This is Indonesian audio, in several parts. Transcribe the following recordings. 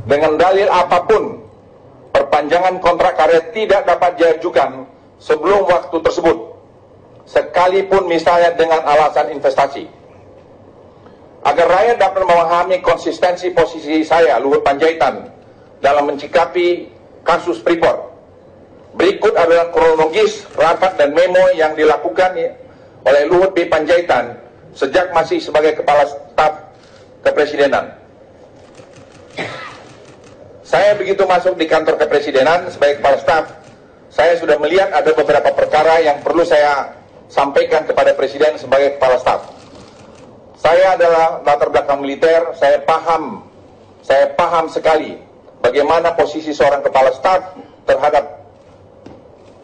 dengan dalil apapun perpanjangan kontrak karya tidak dapat diajukan sebelum waktu tersebut, sekalipun misalnya dengan alasan investasi. Agar rakyat dapat memahami konsistensi posisi saya, Luhut Panjaitan, dalam mencikapi kasus Freeport, berikut adalah kronologis rapat dan memo yang dilakukan oleh Luhut B. Panjaitan sejak masih sebagai Kepala Staf Kepresidenan. Saya begitu masuk di kantor Kepresidenan sebagai Kepala Staf, saya sudah melihat ada beberapa perkara yang perlu saya sampaikan kepada Presiden sebagai Kepala Staf. Saya adalah latar belakang militer, saya paham sekali bagaimana posisi seorang Kepala Staf terhadap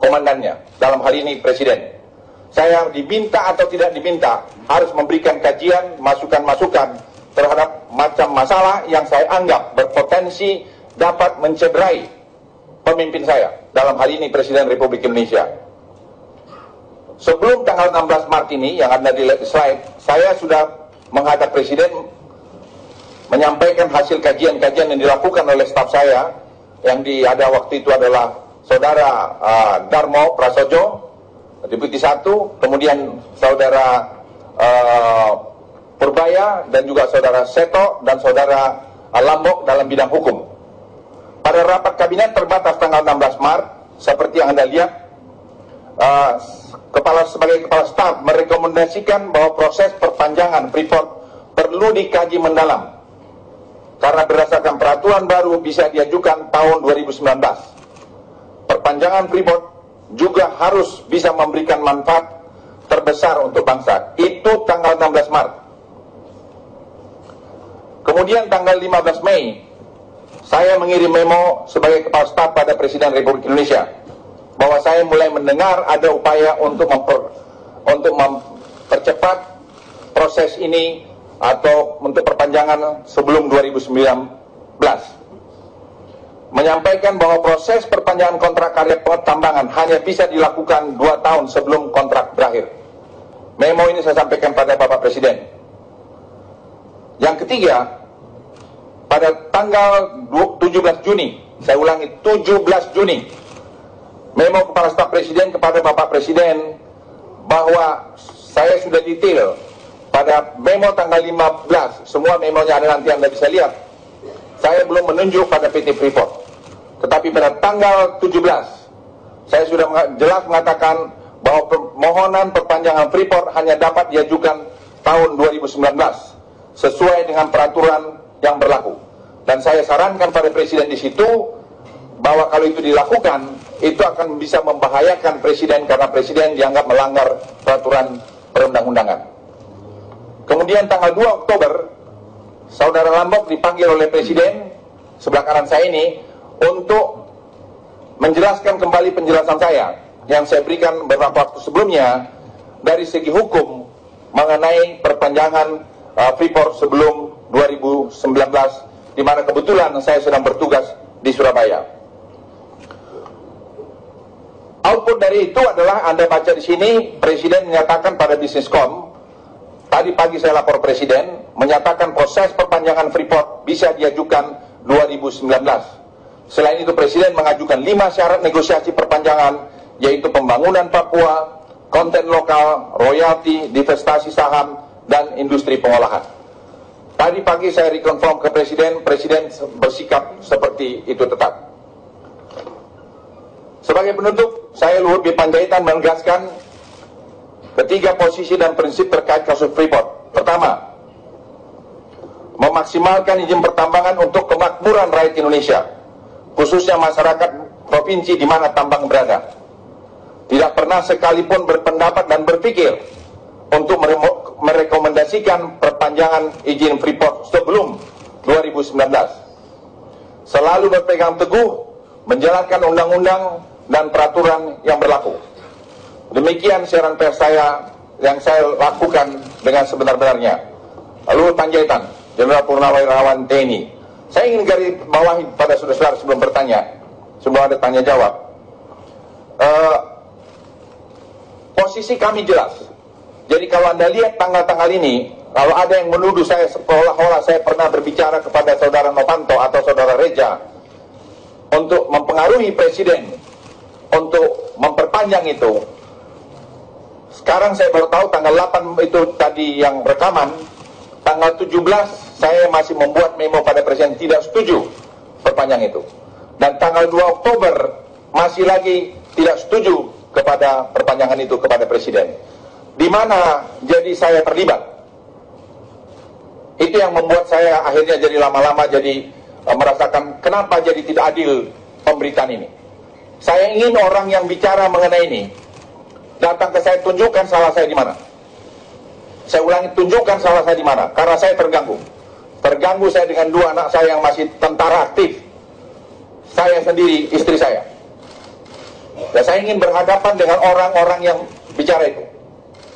komandannya, dalam hal ini Presiden. Saya diminta atau tidak diminta harus memberikan kajian, masukan-masukan terhadap macam masalah yang saya anggap berpotensi dapat mencederai pemimpin saya, dalam hal ini Presiden Republik Indonesia. Sebelum tanggal 16 Maret ini yang ada di slide, saya sudah menghadap Presiden menyampaikan hasil kajian-kajian yang dilakukan oleh staf saya, yang ada waktu itu adalah Saudara Darmo Prasojo, Deputi 1, kemudian Saudara Purbaya, dan juga Saudara Seto dan Saudara Lambok dalam bidang hukum. Pada rapat kabinet terbatas tanggal 16 Maret, seperti yang Anda lihat, sebagai Kepala Staf merekomendasikan bahwa proses perpanjangan Freeport perlu dikaji mendalam, karena berdasarkan peraturan baru bisa diajukan tahun 2019. Perpanjangan Freeport juga harus bisa memberikan manfaat terbesar untuk bangsa. Itu tanggal 16 Maret. Kemudian tanggal 15 Mei, saya mengirim memo sebagai Kepala Staf pada Presiden Republik Indonesia bahwa saya mulai mendengar ada upaya untuk mempercepat proses ini atau untuk perpanjangan sebelum 2019. Menyampaikan bahwa proses perpanjangan kontrak karya pertambangan hanya bisa dilakukan 2 tahun sebelum kontrak berakhir. Memo ini saya sampaikan pada Bapak Presiden. Yang ketiga, pada tanggal 17 Juni, saya ulangi 17 Juni, memo Kepala Staf Presiden kepada Bapak Presiden bahwa saya sudah detail pada memo tanggal 15, semua memonya ada, nanti Anda bisa lihat. Saya belum menunjuk pada PT Freeport, tetapi pada tanggal 17 saya sudah jelas mengatakan bahwa permohonan perpanjangan Freeport hanya dapat diajukan tahun 2019 sesuai dengan peraturan yang berlaku. Dan saya sarankan pada Presiden di situ bahwa kalau itu dilakukan, itu akan bisa membahayakan Presiden, karena Presiden dianggap melanggar peraturan perundang-undangan. Kemudian tanggal 2 Oktober, Saudara Lambok dipanggil oleh Presiden, sebelah kanan saya ini, untuk menjelaskan kembali penjelasan saya yang saya berikan beberapa waktu sebelumnya dari segi hukum mengenai perpanjangan Freeport sebelum 2019, di mana kebetulan saya sedang bertugas di Surabaya. Output dari itu adalah Anda baca di sini, Presiden menyatakan pada Businesscom, tadi pagi saya lapor Presiden, menyatakan proses perpanjangan Freeport bisa diajukan 2019. Selain itu Presiden mengajukan 5 syarat negosiasi perpanjangan, yaitu pembangunan Papua, konten lokal, royalti, divestasi saham, dan industri pengolahan. Tadi pagi saya rekonfirm ke Presiden, Presiden bersikap seperti itu tetap. Sebagai penutup, saya Luhut B. Panjaitan menegaskan ketiga posisi dan prinsip terkait kasus Freeport. Pertama, memaksimalkan izin pertambangan untuk kemakmuran rakyat Indonesia, khususnya masyarakat provinsi di mana tambang berada. Tidak pernah sekalipun berpendapat dan berpikir untuk merekomendasikan perpanjangan izin Freeport sebelum 2019. Selalu berpegang teguh menjalankan undang-undang dan peraturan yang berlaku. Demikian siaran pers saya yang saya lakukan dengan sebenar-benarnya. Luhut Panjaitan, Jenderal Purnawirawan TNI. Saya ingin garis bawahi pada saudara-saudara sebelum bertanya, sebelum ada tanya jawab. Posisi kami jelas. Jadi kalau Anda lihat tanggal-tanggal ini, kalau ada yang menuduh saya seolah-olah saya pernah berbicara kepada Saudara Novanto atau Saudara Reja untuk mempengaruhi presiden untuk memperpanjang itu. Sekarang saya baru tahu tanggal 8 itu tadi yang rekaman, tanggal 17 saya masih membuat memo pada presiden tidak setuju perpanjang itu. Dan tanggal 2 Oktober masih lagi tidak setuju kepada perpanjangan itu kepada presiden. Di mana jadi saya terlibat. Itu yang membuat saya akhirnya jadi lama-lama jadi merasakan kenapa jadi tidak adil pemberitaan ini. Saya ingin orang yang bicara mengenai ini datang ke saya, tunjukkan salah saya di mana. Saya ulangi, tunjukkan salah saya di mana, karena saya terganggu. Terganggu saya dengan 2 anak saya yang masih tentara aktif. Saya sendiri, istri saya. Dan saya ingin berhadapan dengan orang-orang yang bicara itu.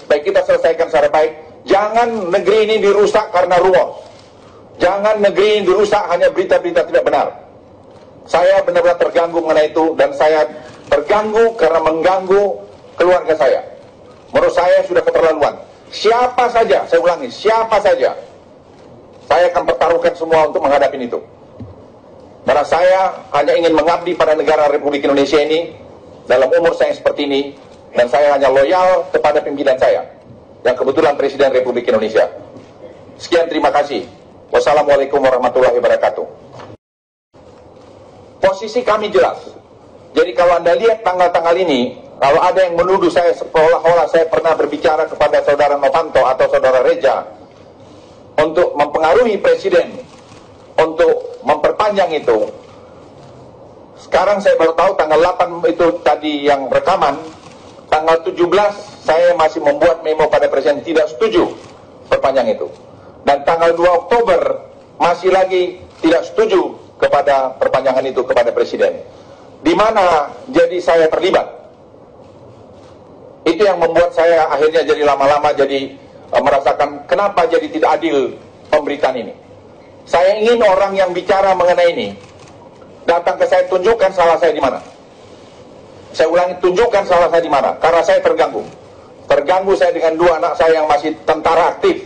Baik, kita selesaikan secara baik. Jangan negeri ini dirusak karena ruos. Jangan negeri ini dirusak hanya berita-berita tidak benar. Saya benar-benar terganggu mengenai itu, dan saya terganggu karena mengganggu keluarga saya. Menurut saya sudah keterlaluan. Siapa saja, saya ulangi, siapa saja, saya akan pertaruhkan semua untuk menghadapi itu. Karena saya hanya ingin mengabdi pada negara Republik Indonesia ini dalam umur saya seperti ini, dan saya hanya loyal kepada pimpinan saya yang kebetulan Presiden Republik Indonesia. Sekian, terima kasih. Wassalamualaikum warahmatullahi wabarakatuh. Posisi kami jelas. Jadi kalau Anda lihat tanggal-tanggal ini, kalau ada yang menuduh saya seolah-olah saya pernah berbicara kepada saudara Novanto atau saudara Reja untuk mempengaruhi presiden untuk memperpanjang itu. Sekarang saya baru tahu tanggal 8 itu tadi yang rekaman, tanggal 17 saya masih membuat memo pada presiden tidak setuju perpanjang itu. Dan tanggal 2 Oktober masih lagi tidak setuju kepada perpanjangan itu kepada presiden. Di mana jadi saya terlibat. Itu yang membuat saya akhirnya jadi lama-lama jadi merasakan kenapa jadi tidak adil pemberitaan ini. Saya ingin orang yang bicara mengenai ini datang ke saya, tunjukkan salah saya di mana. Saya ulangi, tunjukkan salah saya di mana, karena saya terganggu. Terganggu saya dengan 2 anak saya yang masih tentara aktif.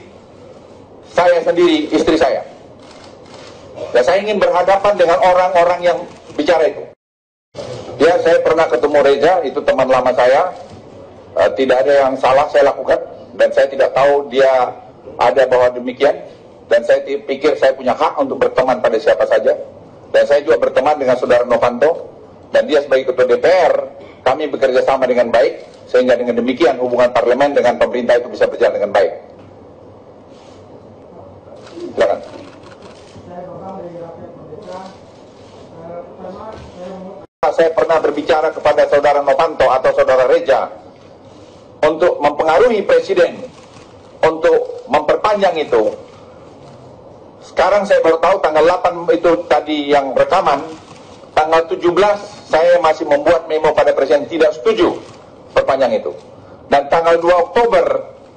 Saya sendiri, istri saya. Dan saya ingin berhadapan dengan orang-orang yang bicara itu. Ya, saya pernah ketemu Reja, itu teman lama saya. Tidak ada yang salah saya lakukan, dan saya tidak tahu dia ada bahwa demikian. Dan saya pikir saya punya hak untuk berteman pada siapa saja. Dan saya juga berteman dengan saudara Novanto, dan dia sebagai ketua DPR, kami bekerja sama dengan baik, sehingga dengan demikian hubungan parlemen dengan pemerintah itu bisa berjalan dengan baik. Silakan. Saya pernah berbicara kepada saudara Novanto atau saudara Reja untuk mempengaruhi presiden untuk memperpanjang itu. Sekarang saya baru tahu tanggal 8 itu tadi yang rekaman, tanggal 17 saya masih membuat memo pada presiden tidak setuju perpanjang itu. Dan tanggal 2 Oktober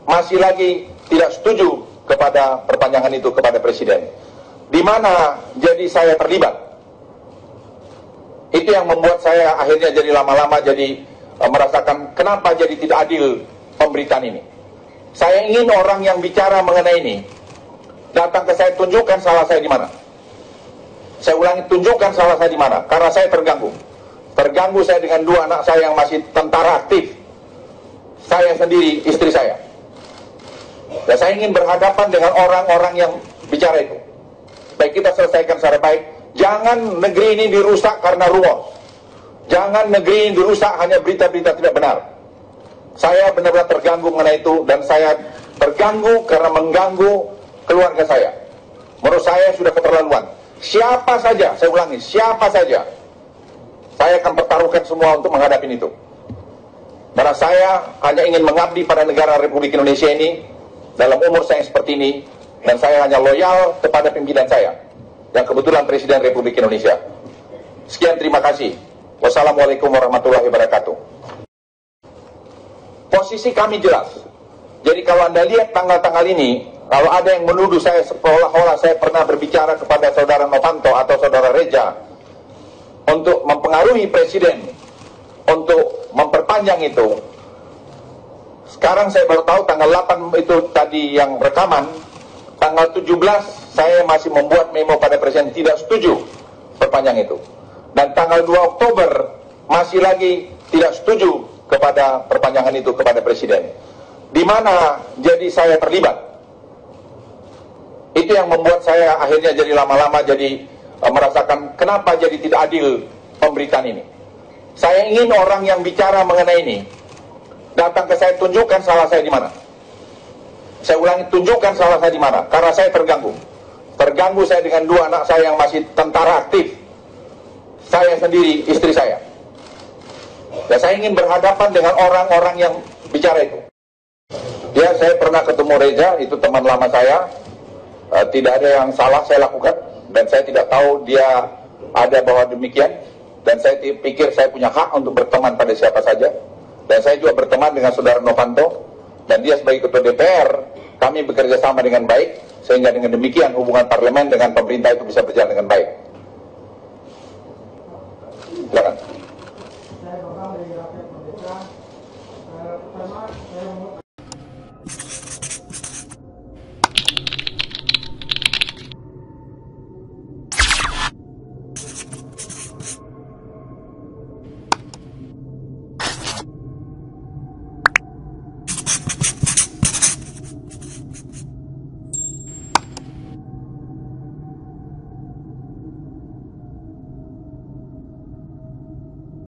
masih lagi tidak setuju kepada perpanjangan itu kepada presiden. Di mana jadi saya terlibat. Itu yang membuat saya akhirnya jadi lama-lama jadi merasakan kenapa jadi tidak adil pemberitaan ini. Saya ingin orang yang bicara mengenai ini datang ke saya, tunjukkan salah saya di mana. Saya ulangi, tunjukkan salah saya di mana, karena saya terganggu. Terganggu saya dengan 2 anak saya yang masih tentara aktif. Saya sendiri, istri saya. Dan saya ingin berhadapan dengan orang-orang yang bicara itu. Baik, kita selesaikan secara baik. Jangan negeri ini dirusak karena ruos. Jangan negeri ini dirusak hanya berita-berita tidak benar. Saya benar-benar terganggu mengenai itu, dan saya terganggu karena mengganggu keluarga saya. Menurut saya sudah keterlaluan. Siapa saja, saya ulangi, siapa saja, saya akan pertaruhkan semua untuk menghadapi itu. Karena saya hanya ingin mengabdi pada negara Republik Indonesia ini dalam umur saya seperti ini, dan saya hanya loyal kepada pimpinan saya yang kebetulan Presiden Republik Indonesia. Sekian, terima kasih. Wassalamualaikum warahmatullahi wabarakatuh. Posisi kami jelas. Jadi kalau Anda lihat tanggal-tanggal ini, kalau ada yang menuduh saya seolah-olah saya pernah berbicara kepada saudara Novanto atau saudara Reja untuk mempengaruhi presiden untuk memperpanjang itu. Sekarang saya baru tahu tanggal 8 itu tadi yang rekaman, tanggal 17 saya masih membuat memo pada presiden tidak setuju diperpanjang itu. Dan tanggal 2 Oktober masih lagi tidak setuju kepada perpanjangan itu kepada Presiden. Di mana jadi saya terlibat. Itu yang membuat saya akhirnya jadi lama-lama jadi merasakan kenapa jadi tidak adil pemberitaan ini. Saya ingin orang yang bicara mengenai ini datang ke saya, tunjukkan salah saya di mana. Saya ulangi, tunjukkan salah saya di mana, karena saya terganggu. Terganggu saya dengan 2 anak saya yang masih tentara aktif. Saya sendiri, istri saya. Dan saya ingin berhadapan dengan orang-orang yang bicara itu. Ya, saya pernah ketemu Reza, itu teman lama saya. Tidak ada yang salah saya lakukan, dan saya tidak tahu dia ada bahwa demikian. Dan saya pikir saya punya hak untuk berteman pada siapa saja. Dan saya juga berteman dengan saudara Novanto, dan dia sebagai ketua DPR, kami bekerja sama dengan baik, sehingga dengan demikian hubungan parlemen dengan pemerintah itu bisa berjalan dengan baik. Silakan.